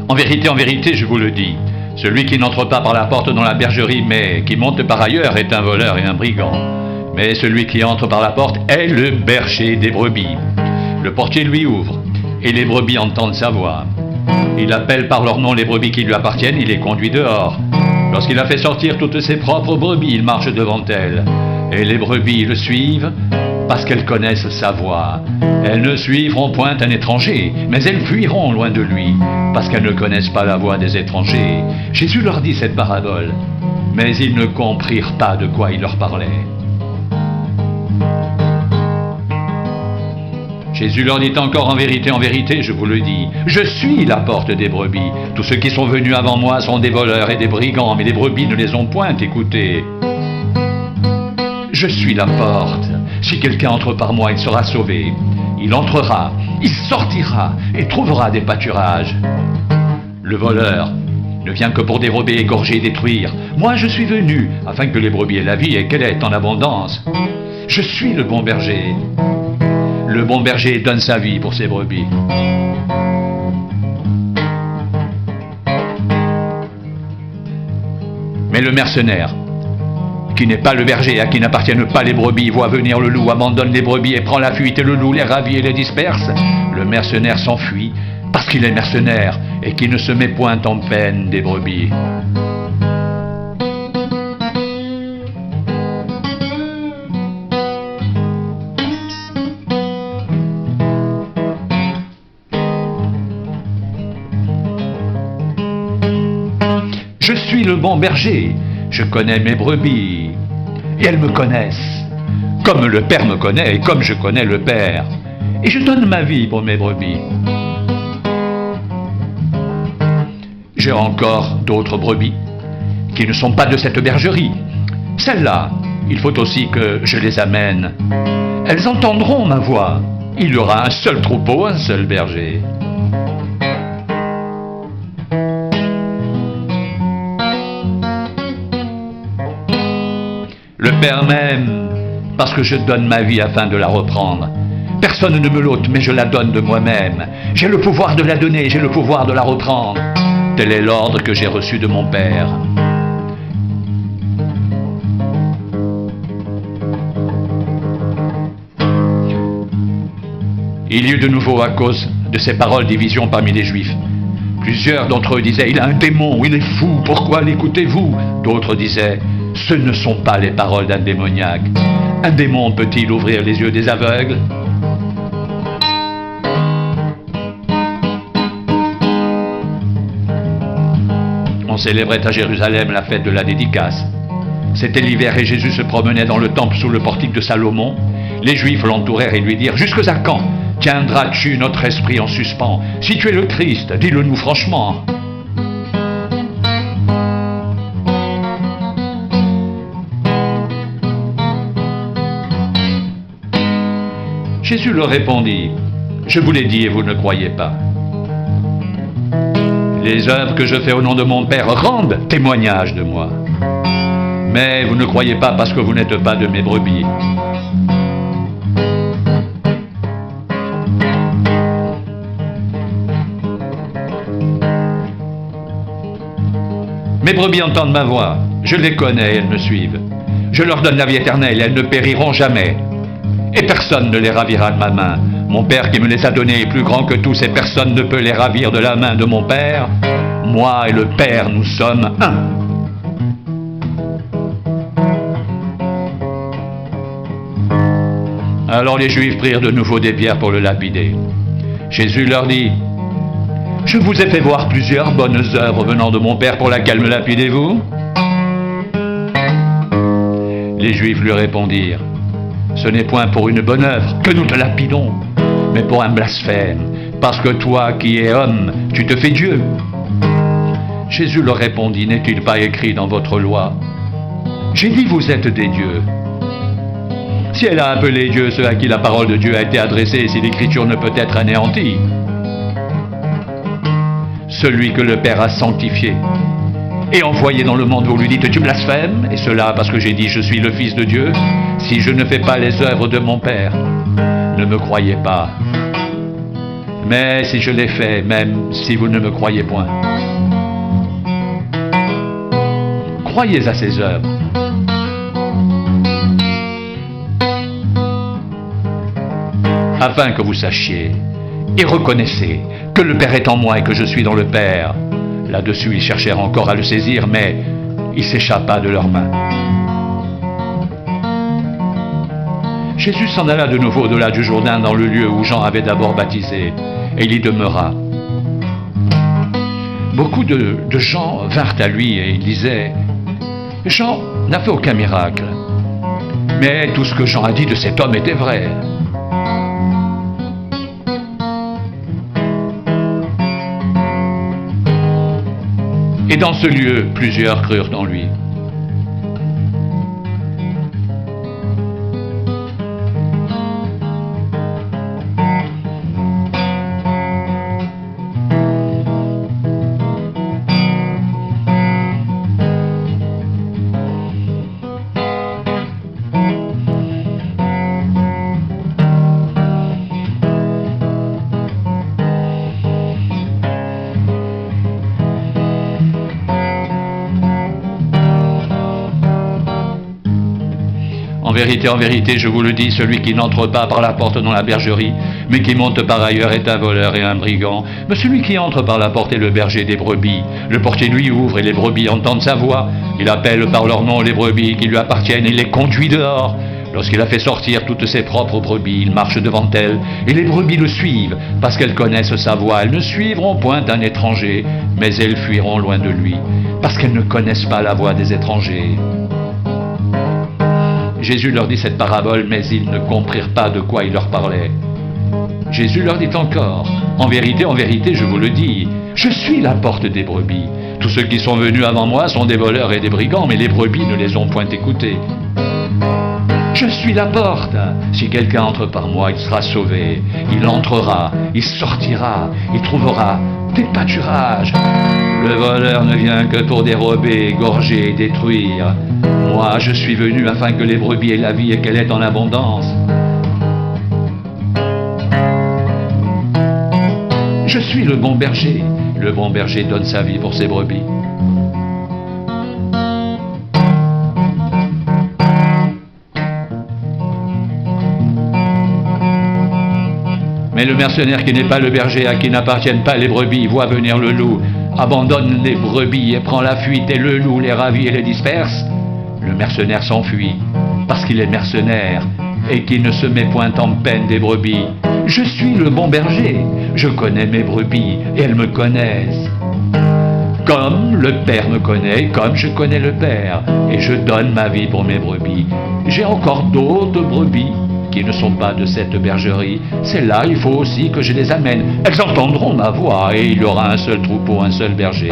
En vérité, je vous le dis, celui qui n'entre pas par la porte dans la bergerie, mais qui monte par ailleurs, est un voleur et un brigand. Mais celui qui entre par la porte est le berger des brebis. Le portier lui ouvre, et les brebis entendent sa voix. Il appelle par leur nom les brebis qui lui appartiennent, il les conduit dehors. Lorsqu'il a fait sortir toutes ses propres brebis, il marche devant elles. Et les brebis le suivent parce qu'elles connaissent sa voix. Elles ne suivront point un étranger, mais elles fuiront loin de lui, parce qu'elles ne connaissent pas la voix des étrangers. Jésus leur dit cette parabole, mais ils ne comprirent pas de quoi il leur parlait. Jésus leur dit encore, en vérité, je vous le dis, je suis la porte des brebis. Tous ceux qui sont venus avant moi sont des voleurs et des brigands, mais les brebis ne les ont point écoutés. Je suis la porte. Si quelqu'un entre par moi, il sera sauvé. Il entrera, il sortira et trouvera des pâturages. Le voleur ne vient que pour dérober, égorger et détruire. Moi, je suis venu afin que les brebis aient la vie et qu'elle ait en abondance. Je suis le bon berger. Le bon berger donne sa vie pour ses brebis. Mais le mercenaire, qui n'est pas le berger, à qui n'appartiennent pas les brebis, voit venir le loup, abandonne les brebis et prend la fuite, et le loup les ravit et les disperse. Le mercenaire s'enfuit parce qu'il est mercenaire et qu'il ne se met point en peine des brebis. Je suis le bon berger, je connais mes brebis, et elles me connaissent, comme le Père me connaît et comme je connais le Père, et je donne ma vie pour mes brebis. J'ai encore d'autres brebis qui ne sont pas de cette bergerie. Celles-là, il faut aussi que je les amène. Elles entendront ma voix. Il y aura un seul troupeau, un seul berger. Le Père m'aime parce que je donne ma vie afin de la reprendre. Personne ne me l'ôte, mais je la donne de moi-même. J'ai le pouvoir de la donner, j'ai le pouvoir de la reprendre. Tel est l'ordre que j'ai reçu de mon Père. Il y eut de nouveau, à cause de ces paroles, division parmi les Juifs. Plusieurs d'entre eux disaient « Il a un démon, il est fou, pourquoi l'écoutez-vous » D'autres disaient « Ce ne sont pas les paroles d'un démoniaque. Un démon peut-il ouvrir les yeux des aveugles ?» On célébrait à Jérusalem la fête de la dédicace. C'était l'hiver et Jésus se promenait dans le temple sous le portique de Salomon. Les Juifs l'entourèrent et lui dirent « Jusque à quand tiendras-tu notre esprit en suspens? Si tu es le Christ, dis-le nous franchement. » Jésus leur répondit « Je vous l'ai dit et vous ne croyez pas. Les œuvres que je fais au nom de mon Père rendent témoignage de moi. Mais vous ne croyez pas parce que vous n'êtes pas de mes brebis. » Mes brebis entendent ma voix, je les connais et elles me suivent. Je leur donne la vie éternelle, elles ne périront jamais. Et personne ne les ravira de ma main. Mon Père qui me les a donnés est plus grand que tous et personne ne peut les ravir de la main de mon Père. Moi et le Père, nous sommes un. Alors les Juifs prirent de nouveau des pierres pour le lapider. Jésus leur dit « Je vous ai fait voir plusieurs bonnes œuvres venant de mon Père, pour laquelle me lapidez-vous » Les Juifs lui répondirent « Ce n'est point pour une bonne œuvre que nous te lapidons, mais pour un blasphème, parce que toi qui es homme, tu te fais Dieu. » Jésus leur répondit « N'est-il pas écrit dans votre loi? J'ai dit vous êtes des dieux. » Si elle a appelé Dieu ceux à qui la parole de Dieu a été adressée, si l'écriture ne peut être anéantie, celui que le Père a sanctifié et envoyé dans le monde, vous lui dites « Tu blasphèmes » et cela parce que j'ai dit « Je suis le Fils de Dieu ». Si je ne fais pas les œuvres de mon Père, ne me croyez pas. Mais si je l'ai fait, même si vous ne me croyez point, croyez à ses œuvres. Afin que vous sachiez et reconnaissez que le Père est en moi et que je suis dans le Père. Là-dessus, ils cherchèrent encore à le saisir, mais il s'échappa de leurs mains. Jésus s'en alla de nouveau au-delà du Jourdain dans le lieu où Jean avait d'abord baptisé, et il y demeura. Beaucoup de gens vinrent à lui et ils disaient « Jean n'a fait aucun miracle, mais tout ce que Jean a dit de cet homme était vrai. » Et dans ce lieu, plusieurs crurent en lui. En vérité, je vous le dis, celui qui n'entre pas par la porte dans la bergerie, mais qui monte par ailleurs est un voleur et un brigand. Mais celui qui entre par la porte est le berger des brebis. Le portier lui ouvre et les brebis entendent sa voix. Il appelle par leur nom les brebis qui lui appartiennent et les conduit dehors. Lorsqu'il a fait sortir toutes ses propres brebis, il marche devant elles, et les brebis le suivent, parce qu'elles connaissent sa voix. Elles ne suivront point un étranger, mais elles fuiront loin de lui, parce qu'elles ne connaissent pas la voix des étrangers. Jésus leur dit cette parabole, mais ils ne comprirent pas de quoi il leur parlait. Jésus leur dit encore, en vérité, je vous le dis, je suis la porte des brebis. Tous ceux qui sont venus avant moi sont des voleurs et des brigands, mais les brebis ne les ont point écoutés. Je suis la porte. Si quelqu'un entre par moi, il sera sauvé. Il entrera, il sortira, il trouvera des pâturages. Le voleur ne vient que pour dérober, égorger et détruire. Moi, je suis venu afin que les brebis aient la vie et qu'elle est en abondance. Je suis le bon berger. Le bon berger donne sa vie pour ses brebis. Mais le mercenaire qui n'est pas le berger, à qui n'appartiennent pas les brebis, voit venir le loup, abandonne les brebis et prend la fuite, et le loup les ravit et les disperse. Le mercenaire s'enfuit, parce qu'il est mercenaire, et qu'il ne se met point en peine des brebis. Je suis le bon berger, je connais mes brebis, et elles me connaissent. Comme le Père me connaît, comme je connais le Père, et je donne ma vie pour mes brebis. J'ai encore d'autres brebis qui ne sont pas de cette bergerie. Celles-là, il faut aussi que je les amène. Elles entendront ma voix, et il y aura un seul troupeau, un seul berger.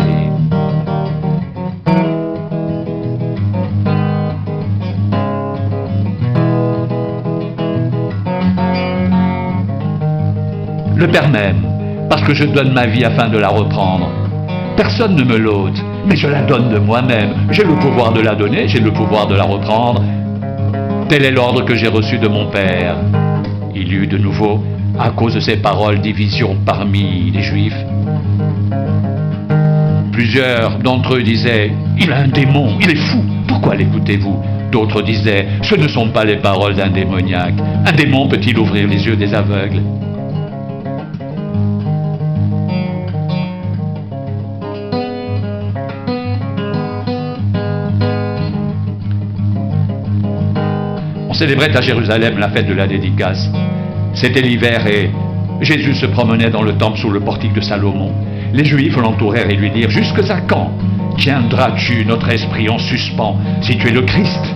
Le Père m'aime, parce que je donne ma vie afin de la reprendre. Personne ne me l'ôte, mais je la donne de moi-même. J'ai le pouvoir de la donner, j'ai le pouvoir de la reprendre. Tel est l'ordre que j'ai reçu de mon Père. Il y eut de nouveau, à cause de ces paroles, division parmi les Juifs. Plusieurs d'entre eux disaient « Il a un démon, il est fou, pourquoi l'écoutez-vous » D'autres disaient « Ce ne sont pas les paroles d'un démoniaque. Un démon peut-il ouvrir les yeux des aveugles ?» On célébrait à Jérusalem la fête de la dédicace. C'était l'hiver et Jésus se promenait dans le temple sous le portique de Salomon. Les Juifs l'entourèrent et lui dirent « Jusqu'à quand tiendras-tu notre esprit en suspens si tu es le Christ?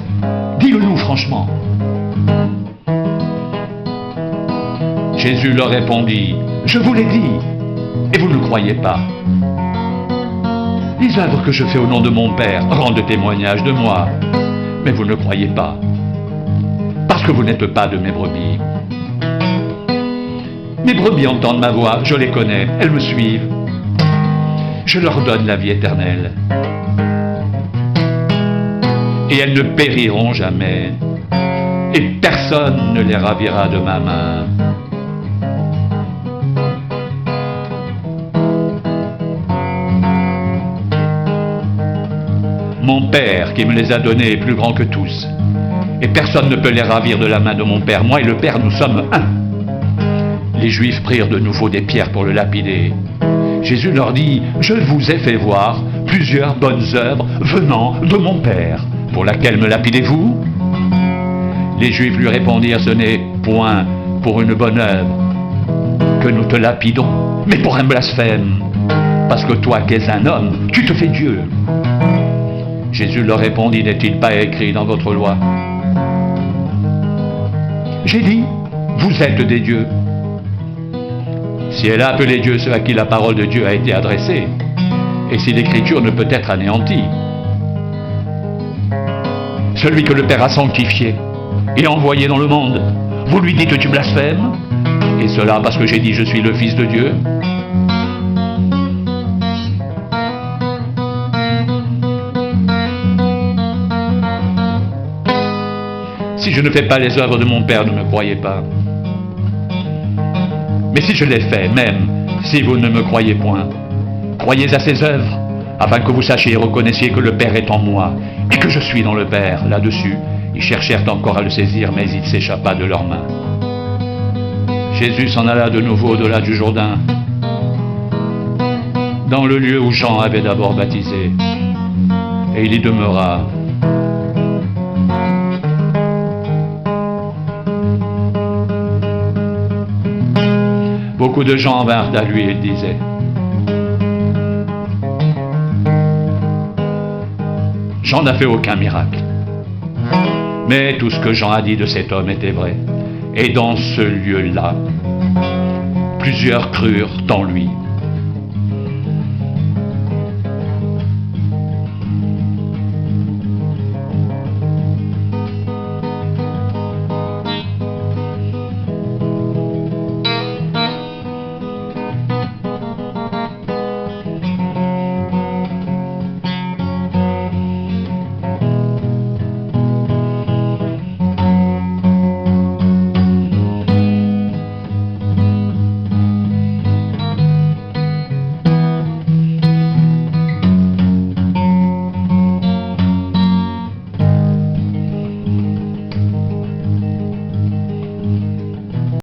Dis-le-nous franchement. » Jésus leur répondit « Je vous l'ai dit, et vous ne le croyez pas. Les œuvres que je fais au nom de mon Père rendent témoignage de moi, mais vous ne le croyez pas. Parce que vous n'êtes pas de mes brebis. Mes brebis entendent ma voix, je les connais, elles me suivent. Je leur donne la vie éternelle. Et elles ne périront jamais. Et personne ne les ravira de ma main. Mon Père qui me les a donnés est plus grand que tous. Et personne ne peut les ravir de la main de mon Père. Moi et le Père, nous sommes un. Les Juifs prirent de nouveau des pierres pour le lapider. Jésus leur dit, je vous ai fait voir plusieurs bonnes œuvres venant de mon Père. Pour laquelle me lapidez-vous? Les Juifs lui répondirent, ce n'est point pour une bonne œuvre que nous te lapidons, mais pour un blasphème. Parce que toi qui es un homme, tu te fais Dieu. Jésus leur répondit, n'est-il pas écrit dans votre loi? J'ai dit, vous êtes des dieux. Si elle a appelé Dieu ceux à qui la parole de Dieu a été adressée, et si l'écriture ne peut être anéantie, celui que le Père a sanctifié et envoyé dans le monde, vous lui dites tu blasphèmes, et cela parce que j'ai dit je suis le Fils de Dieu. Si je ne fais pas les œuvres de mon Père, ne me croyez pas. Mais si je les fais, même si vous ne me croyez point, croyez à ces œuvres, afin que vous sachiez et reconnaissiez que le Père est en moi, et que je suis dans le Père. Là-dessus, ils cherchèrent encore à le saisir, mais il s'échappa de leurs mains. Jésus s'en alla de nouveau au-delà du Jourdain, dans le lieu où Jean avait d'abord baptisé, et il y demeura. Beaucoup de gens vinrent à lui et disaient, Jean n'a fait aucun miracle. Mais tout ce que Jean a dit de cet homme était vrai. Et dans ce lieu-là, plusieurs crurent en lui.